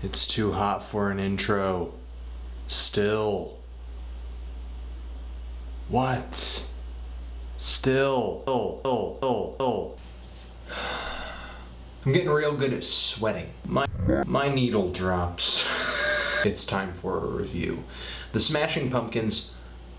It's too hot for an intro. Still. What? Still. I'm getting real good at sweating. My needle drops. It's time for a review. The Smashing Pumpkins'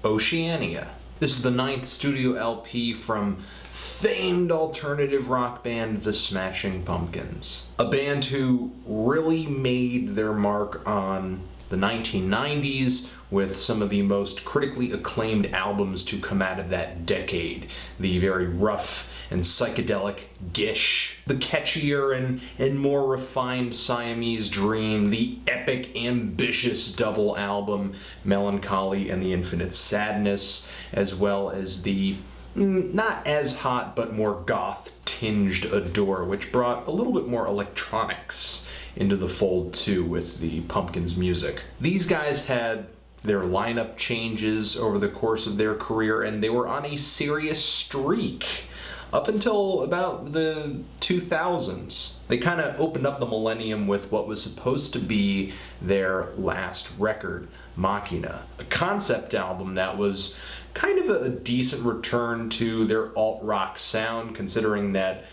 Oceania. This is the 9th studio LP from famed alternative rock band The Smashing Pumpkins. A band who really made their mark on the 1990s with some of the most critically acclaimed albums to come out of that decade. The very rough and psychedelic Gish, the catchier and more refined Siamese Dream, the epic, ambitious double album Melancholy and the Infinite Sadness, as well as the not as hot but more goth-tinged Adore, which brought a little bit more electronics into the fold too with the Pumpkins music. These guys had their lineup changes over the course of their career, and they were on a serious streak up until about the 2000s. They kind of opened up the millennium with what was supposed to be their last record, Machina, a concept album that was kind of a decent return to their alt-rock sound, considering that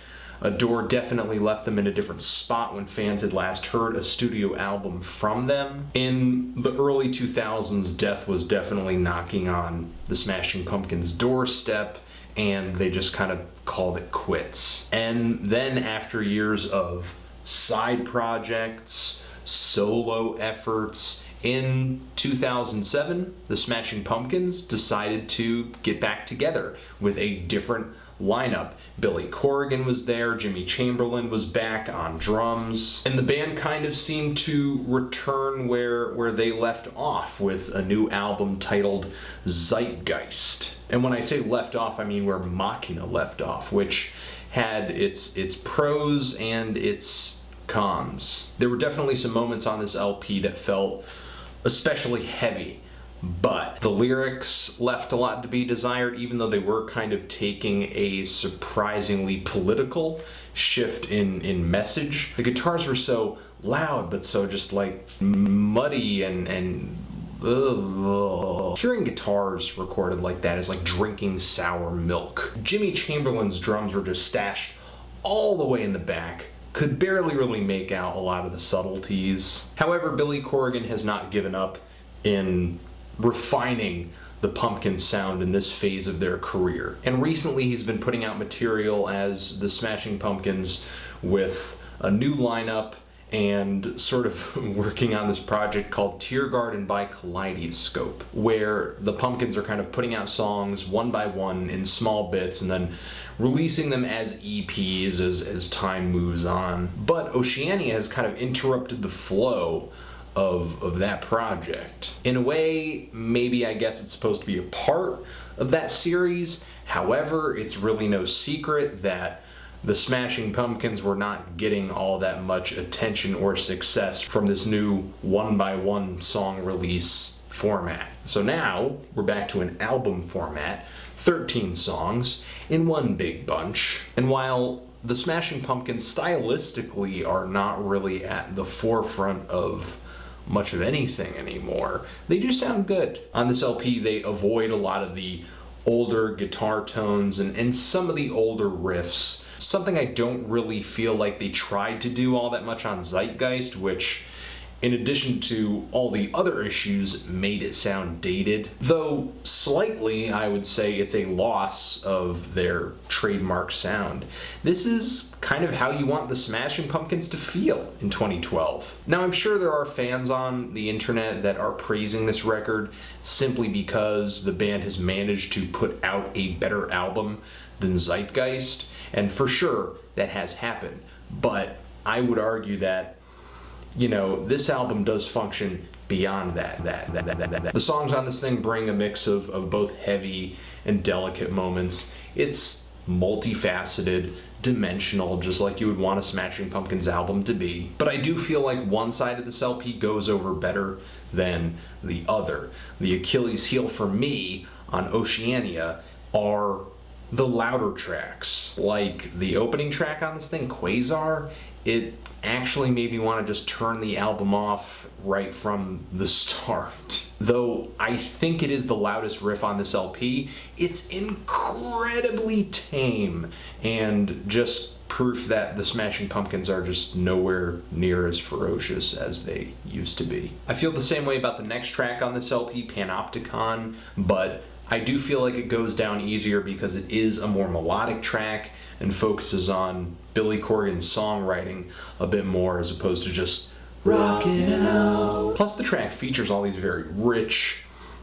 Adore definitely left them in a different spot when fans had last heard a studio album from them. In the early 2000s, death was definitely knocking on the Smashing Pumpkins' doorstep, and they just kind of called it quits. And then after years of side projects, solo efforts, in 2007, the Smashing Pumpkins decided to get back together with a different lineup. Billy Corgan was there, Jimmy Chamberlin was back on drums, and the band kind of seemed to return where they left off with a new album titled Zeitgeist. And when I say left off, I mean where Machina left off, which had its pros and its cons. There were definitely some moments on this LP that felt especially heavy, but the lyrics left a lot to be desired, even though they were kind of taking a surprisingly political shift in message. The guitars were so loud, but so just like muddy and hearing guitars recorded like that is like drinking sour milk. Jimmy Chamberlin's drums were just stashed all the way in the back. Could barely really make out a lot of the subtleties. However, Billy Corgan has not given up in refining the Pumpkin sound in this phase of their career. And recently he's been putting out material as the Smashing Pumpkins with a new lineup and sort of working on this project called Tear Garden by Kaleidoscope, where the Pumpkins are kind of putting out songs one by one in small bits and then releasing them as EPs as time moves on. But Oceania has kind of interrupted the flow of that project. In a way, maybe I guess it's supposed to be a part of that series. However, it's really no secret that the Smashing Pumpkins were not getting all that much attention or success from this new one-by-one song release format. So now we're back to an album format, 13 songs in one big bunch. And while the Smashing Pumpkins stylistically are not really at the forefront of much of anything anymore, they do sound good. On this LP, they avoid a lot of the older guitar tones and some of the older riffs. Something I don't really feel like they tried to do all that much on Zeitgeist, which, in addition to all the other issues, made it sound dated. Though slightly, I would say it's a loss of their trademark sound. This is kind of how you want the Smashing Pumpkins to feel in 2012. Now, I'm sure there are fans on the internet that are praising this record simply because the band has managed to put out a better album than Zeitgeist, and for sure that has happened. But I would argue that, you know, this album does function beyond that. The songs on this thing bring a mix of both heavy and delicate moments. It's multifaceted, dimensional, just like you would want a Smashing Pumpkins album to be. But I do feel like one side of this LP goes over better than the other. The Achilles heel for me on Oceania are The louder tracks, like the opening track on this thing, Quasar, it actually made me want to just turn the album off right from the start. Though I think it is the loudest riff on this LP, it's incredibly tame and just proof that the Smashing Pumpkins are just nowhere near as ferocious as they used to be. I feel the same way about the next track on this LP, Panopticon, but I do feel like it goes down easier because it is a more melodic track and focuses on Billy Corgan's songwriting a bit more as opposed to just rockin' out. Plus the track features all these very rich,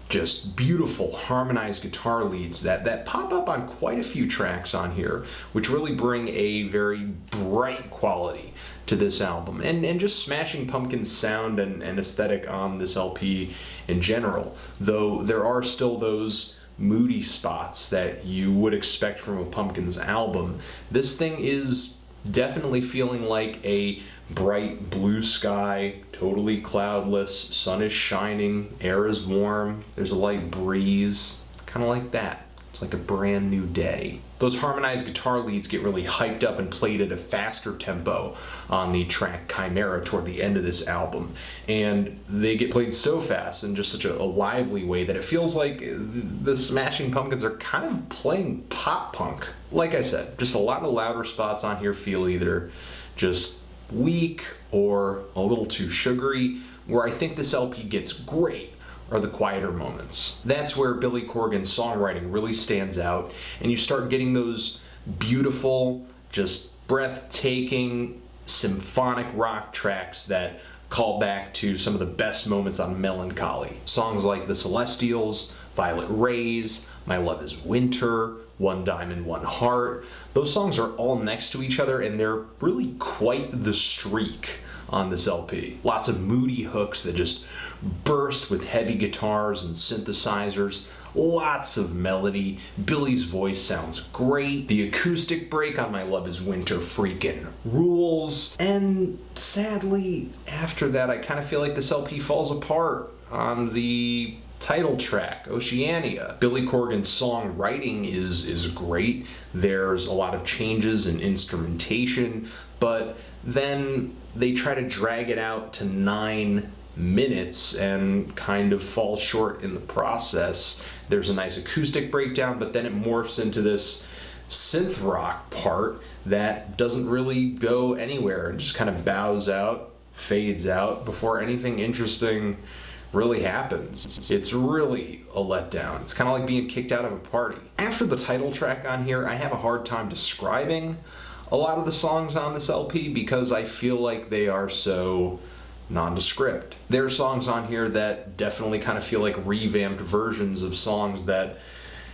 just beautiful harmonized guitar leads that pop up on quite a few tracks on here, which really bring a very bright quality to this album, and just Smashing Pumpkins' sound and aesthetic on this LP in general, though there are still those moody spots that you would expect from a Pumpkins album. This thing is definitely feeling like a bright blue sky, totally cloudless, sun is shining, air is warm, there's a light breeze, kind of like that. It's like a brand new day. Those harmonized guitar leads get really hyped up and played at a faster tempo on the track Chimera toward the end of this album. And they get played so fast in just such a lively way that it feels like the Smashing Pumpkins are kind of playing pop punk. Like I said, just a lot of louder spots on here feel either just weak or a little too sugary. Where I think this LP gets great are the quieter moments. That's where Billy Corgan's songwriting really stands out, and you start getting those beautiful, just breathtaking, symphonic rock tracks that call back to some of the best moments on Melancholy. Songs like The Celestials, Violet Rays, My Love is Winter, One Diamond, One Heart. Those songs are all next to each other, and they're really quite the streak on this LP. Lots of moody hooks that just burst with heavy guitars and synthesizers. Lots of melody. Billy's voice sounds great. The acoustic break on My Love is Winter freaking rules. And sadly, after that, I kind of feel like this LP falls apart on the title track, Oceania. Billy Corgan's songwriting is great. There's a lot of changes in instrumentation, but then they try to drag it out to 9 minutes and kind of fall short in the process. There's a nice acoustic breakdown, but then it morphs into this synth rock part that doesn't really go anywhere and just kind of bows out, fades out before anything interesting really happens. It's really a letdown. It's kind of like being kicked out of a party. After the title track on here, I have a hard time describing a lot of the songs on this LP because I feel like they are so nondescript. There are songs on here that definitely kind of feel like revamped versions of songs that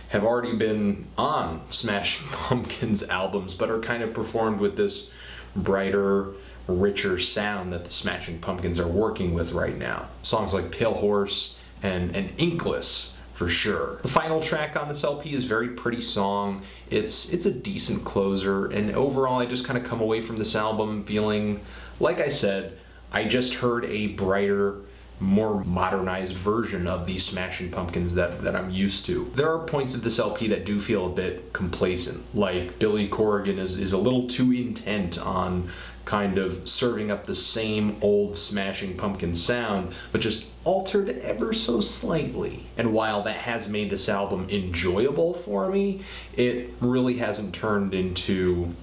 have already been on Smashing Pumpkins albums but are kind of performed with this brighter, richer sound that the Smashing Pumpkins are working with right now. Songs like Pale Horse and Inkless, for sure. The final track on this LP is a very pretty song. It's a decent closer, and overall I just kind of come away from this album feeling, like I said, I just heard a brighter, more modernized version of the Smashing Pumpkins that I'm used to. There are points of this LP that do feel a bit complacent, like Billy Corgan is a little too intent on kind of serving up the same old Smashing Pumpkin sound, but just altered ever so slightly. And while that has made this album enjoyable for me, it really hasn't turned into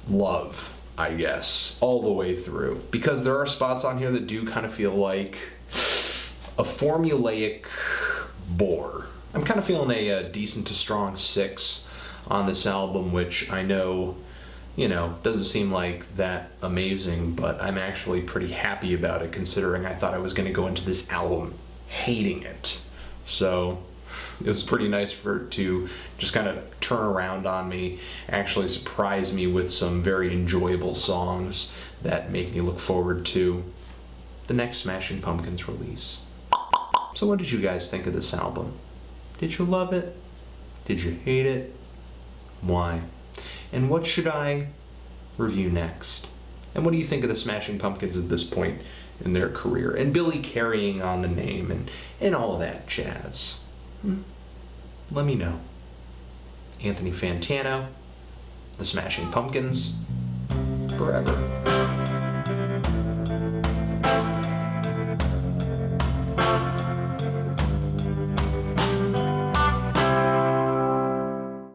love, I guess, all the way through. Because there are spots on here that do kind of feel like a formulaic bore. I'm kind of feeling a decent to strong 6 on this album, which I know, doesn't seem like that amazing, but I'm actually pretty happy about it considering I thought I was going to go into this album hating it. So it was pretty nice for it to just kind of turn around on me, actually surprise me with some very enjoyable songs that make me look forward to the next Smashing Pumpkins release. So what did you guys think of this album? Did you love it? Did you hate it? Why? And what should I review next? And what do you think of the Smashing Pumpkins at this point in their career? And Billy carrying on the name and all of that jazz? Let me know. Anthony Fantano, The Smashing Pumpkins, forever.